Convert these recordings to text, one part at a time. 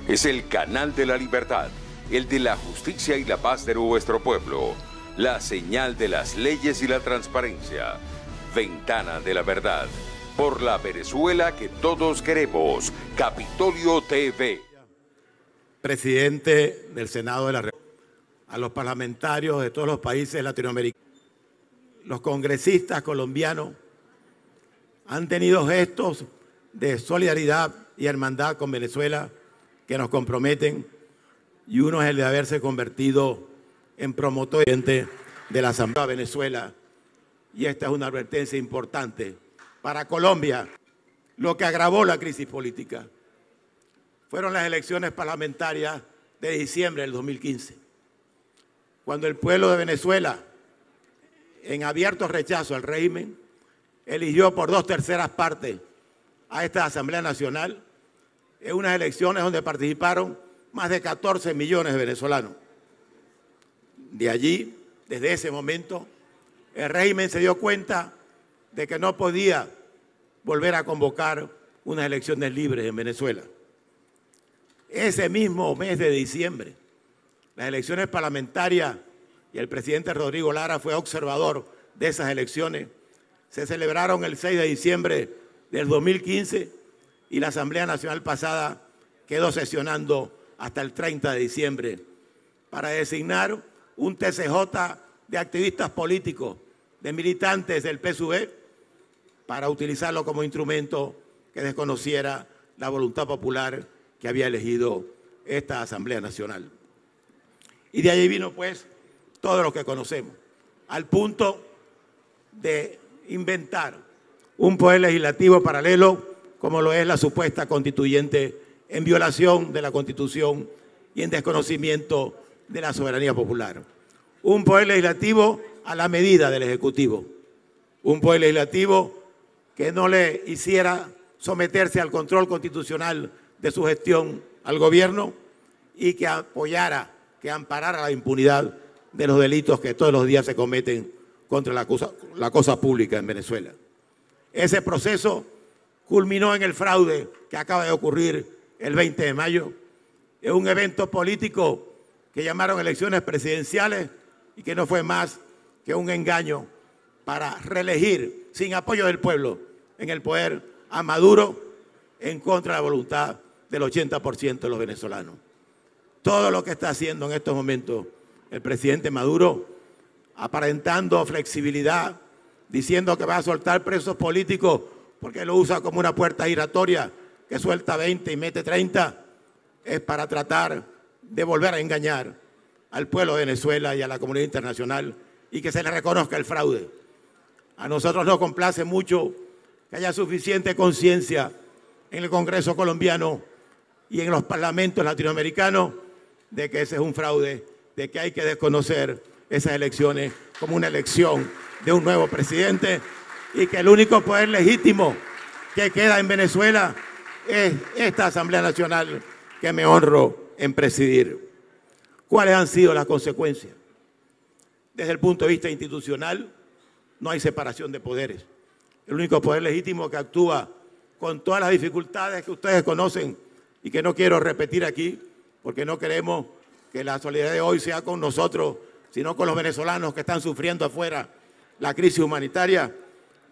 Es el canal de la libertad, el de la justicia y la paz de nuestro pueblo. La señal de las leyes y la transparencia. Ventana de la verdad. Por la Venezuela que todos queremos. Capitolio TV. Presidente del Senado de la República, a los parlamentarios de todos los países latinoamericanos, los congresistas colombianos han tenido gestos de solidaridad y hermandad con Venezuela que nos comprometen, y uno es el de haberse convertido en promotor de la Asamblea de Venezuela, y esta es una advertencia importante para Colombia. Lo que agravó la crisis política fueron las elecciones parlamentarias de diciembre del 2015, cuando el pueblo de Venezuela, en abierto rechazo al régimen, eligió por 2/3 partes a esta Asamblea Nacional en unas elecciones donde participaron más de 14 millones de venezolanos. De allí, desde ese momento, el régimen se dio cuenta de que no podía volver a convocar unas elecciones libres en Venezuela. Ese mismo mes de diciembre, las elecciones parlamentarias, y el presidente Rodrigo Lara fue observador de esas elecciones, se celebraron el 6 de diciembre del 2015 y la Asamblea Nacional pasada quedó sesionando hasta el 30 de diciembre para designar un TCJ de activistas políticos, de militantes del PSUV, para utilizarlo como instrumento que desconociera la voluntad popular que había elegido esta Asamblea Nacional. Y de allí vino pues todo lo que conocemos, al punto de inventar un poder legislativo paralelo como lo es la supuesta constituyente, en violación de la Constitución y en desconocimiento de la soberanía popular. Un poder legislativo a la medida del Ejecutivo, un poder legislativo que no le hiciera someterse al control constitucional de su gestión al gobierno y que apoyara, que amparara la impunidad de los delitos que todos los días se cometen contra la cosa pública en Venezuela. Ese proceso culminó en el fraude que acaba de ocurrir el 20 de mayo. Es un evento político que llamaron elecciones presidenciales y que no fue más que un engaño para reelegir sin apoyo del pueblo en el poder a Maduro en contra de la voluntad del 80% de los venezolanos. Todo lo que está haciendo en estos momentos el presidente Maduro, aparentando flexibilidad, diciendo que va a soltar presos políticos porque lo usa como una puerta giratoria que suelta 20 y mete 30, es para tratar de volver a engañar al pueblo de Venezuela y a la comunidad internacional y que se le reconozca el fraude. A nosotros nos complace mucho que haya suficiente conciencia en el Congreso colombiano y en los parlamentos latinoamericanos de que ese es un fraude, de que hay que desconocer esas elecciones como una elección de un nuevo presidente y que el único poder legítimo que queda en Venezuela es esta Asamblea Nacional que me honro en presidir. ¿Cuáles han sido las consecuencias? Desde el punto de vista institucional, no hay separación de poderes. El único poder legítimo que actúa con todas las dificultades que ustedes conocen y que no quiero repetir aquí, porque no queremos que la solidaridad de hoy sea con nosotros, sino con los venezolanos que están sufriendo afuera la crisis humanitaria.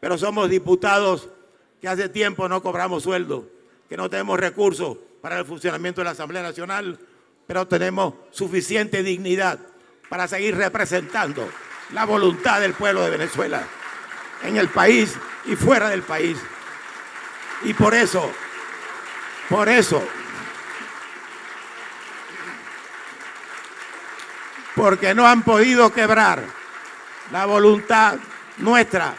Pero somos diputados que hace tiempo no cobramos sueldo, que no tenemos recursos para el funcionamiento de la Asamblea Nacional, pero tenemos suficiente dignidad para seguir representando la voluntad del pueblo de Venezuela en el país y fuera del país. Y por eso, porque no han podido quebrar la voluntad nuestra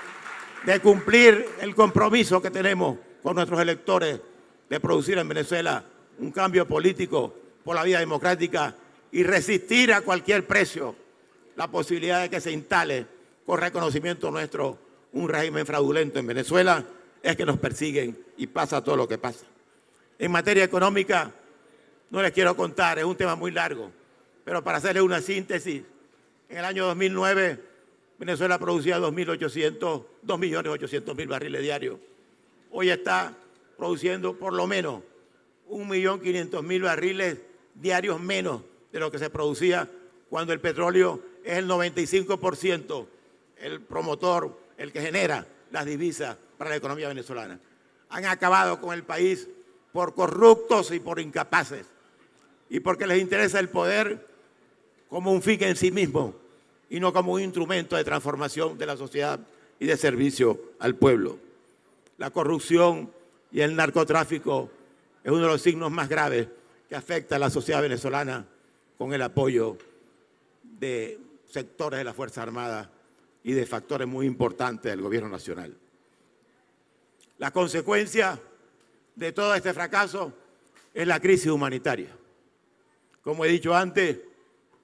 de cumplir el compromiso que tenemos con nuestros electores de producir en Venezuela un cambio político por la vía democrática y resistir a cualquier precio la posibilidad de que se instale con reconocimiento nuestro un régimen fraudulento en Venezuela, es que nos persiguen y pasa todo lo que pasa. En materia económica, no les quiero contar, es un tema muy largo, pero para hacerles una síntesis, en el año 2009 Venezuela producía 2.800.000 barriles diarios. Hoy está produciendo por lo menos 1.500.000 barriles diarios menos de lo que se producía cuando el petróleo es el 95%, el promotor, el que genera las divisas para la economía venezolana. Han acabado con el país por corruptos y por incapaces, y porque les interesa el poder como un fin en sí mismo y no como un instrumento de transformación de la sociedad y de servicio al pueblo. La corrupción y el narcotráfico es uno de los signos más graves que afecta a la sociedad venezolana, con el apoyo de sectores de la Fuerza Armada y de factores muy importantes del gobierno nacional. La consecuencia de todo este fracaso es la crisis humanitaria. Como he dicho antes,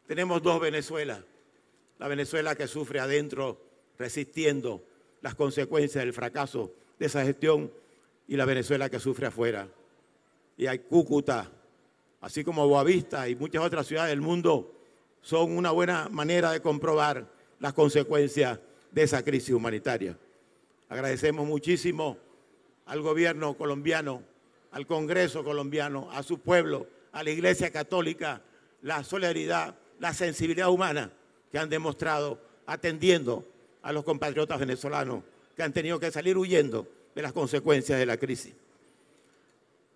tenemos dos Venezuelas. La Venezuela que sufre adentro resistiendo las consecuencias del fracaso de esa gestión, y la Venezuela que sufre afuera. Y hay Cúcuta, así como Boavista y muchas otras ciudades del mundo, son una buena manera de comprobar las consecuencias de esa crisis humanitaria. Agradecemos muchísimo al gobierno colombiano, al Congreso colombiano, a su pueblo, a la Iglesia Católica, la solidaridad, la sensibilidad humana que han demostrado atendiendo a los compatriotas venezolanos que han tenido que salir huyendo de las consecuencias de la crisis.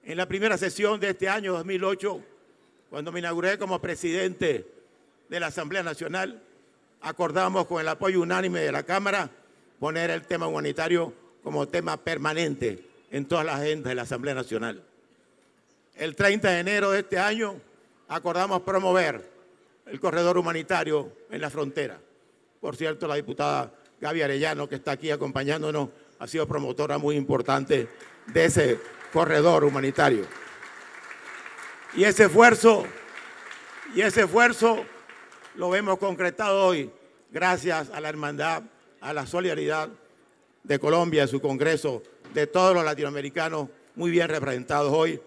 En la primera sesión de este año 2008, cuando me inauguré como presidente de la Asamblea Nacional, acordamos con el apoyo unánime de la Cámara poner el tema humanitario como tema permanente en todas las agendas de la Asamblea Nacional. El 30 de enero de este año acordamos promover el corredor humanitario en la frontera. Por cierto, la diputada Gaby Arellano, que está aquí acompañándonos, ha sido promotora muy importante de ese corredor humanitario. Y ese esfuerzo lo vemos concretado hoy gracias a la hermandad, a la solidaridad de Colombia, de su Congreso, de todos los latinoamericanos muy bien representados hoy.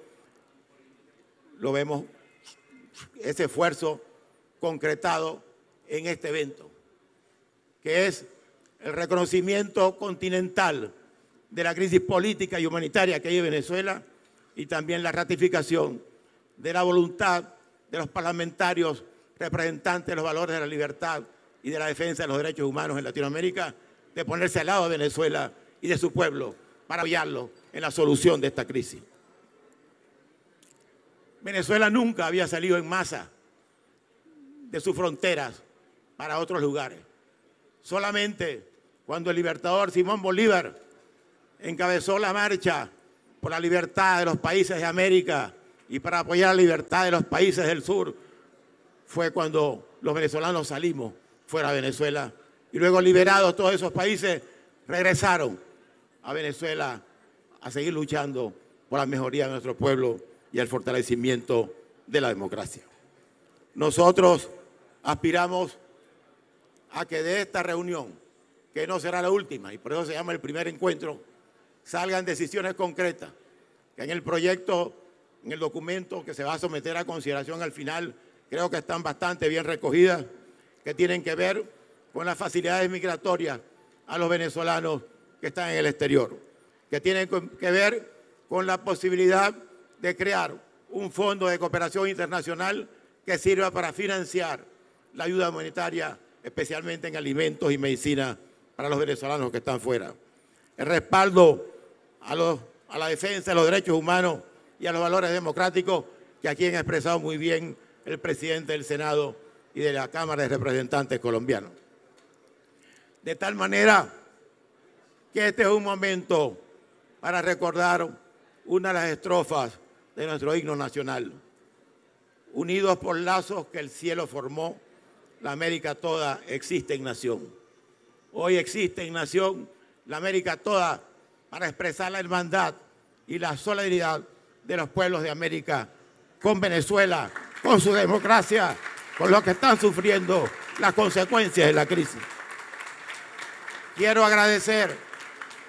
Lo vemos, ese esfuerzo concretado en este evento, que es el reconocimiento continental de la crisis política y humanitaria que hay en Venezuela, y también la ratificación de la voluntad de los parlamentarios representantes de los valores de la libertad y de la defensa de los derechos humanos en Latinoamérica, de ponerse al lado de Venezuela y de su pueblo para apoyarlo en la solución de esta crisis. Venezuela nunca había salido en masa de sus fronteras para otros lugares. Solamente cuando el libertador Simón Bolívar encabezó la marcha por la libertad de los países de América y para apoyar la libertad de los países del sur, fue cuando los venezolanos salimos fuera de Venezuela, y luego liberados todos esos países regresaron a Venezuela a seguir luchando por la mejoría de nuestro pueblo y el fortalecimiento de la democracia. Nosotros aspiramos a que de esta reunión, que no será la última, y por eso se llama el primer encuentro, salgan decisiones concretas, que en el proyecto, en el documento que se va a someter a consideración al final, creo que están bastante bien recogidas, que tienen que ver con las facilidades migratorias a los venezolanos que están en el exterior, que tienen que ver con la posibilidad de crear un fondo de cooperación internacional que sirva para financiar la ayuda humanitaria, especialmente en alimentos y medicina para los venezolanos que están fuera. El respaldo a la defensa de los derechos humanos y a los valores democráticos que aquí han expresado muy bien el presidente del Senado y de la Cámara de Representantes colombianos. De tal manera que este es un momento para recordar una de las estrofas de nuestro himno nacional. Unidos por lazos que el cielo formó, la América toda existe en nación. Hoy existe en nación la América toda para expresar la hermandad y la solidaridad de los pueblos de América con Venezuela, con su democracia, con los que están sufriendo las consecuencias de la crisis. Quiero agradecer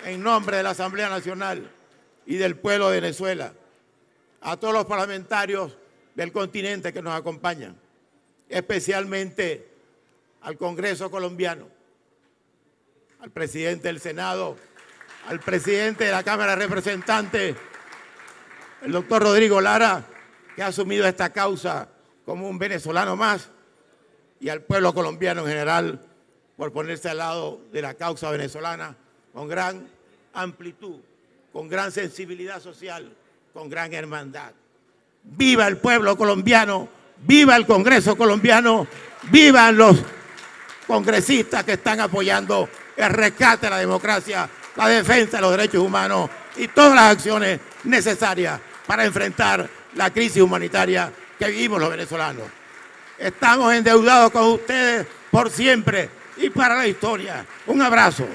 en nombre de la Asamblea Nacional y del pueblo de Venezuela a todos los parlamentarios del continente que nos acompañan, especialmente al Congreso colombiano, al presidente del Senado, al presidente de la Cámara de Representantes el doctor Rodrigo Lara, que ha asumido esta causa como un venezolano más, y al pueblo colombiano en general por ponerse al lado de la causa venezolana con gran amplitud, con gran sensibilidad social, con gran hermandad. ¡Viva el pueblo colombiano! ¡Viva el Congreso colombiano! ¡Vivan los congresistas que están apoyando el rescate de la democracia, la defensa de los derechos humanos y todas las acciones necesarias para enfrentar la crisis humanitaria que vivimos los venezolanos? Estamos endeudados con ustedes por siempre y para la historia. Un abrazo.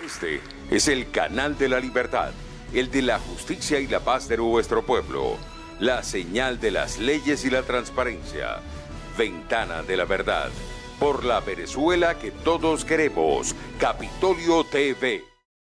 Este es el canal de la libertad, el de la justicia y la paz de nuestro pueblo, la señal de las leyes y la transparencia, Ventana de la Verdad, por la Venezuela que todos queremos, Capitolio TV.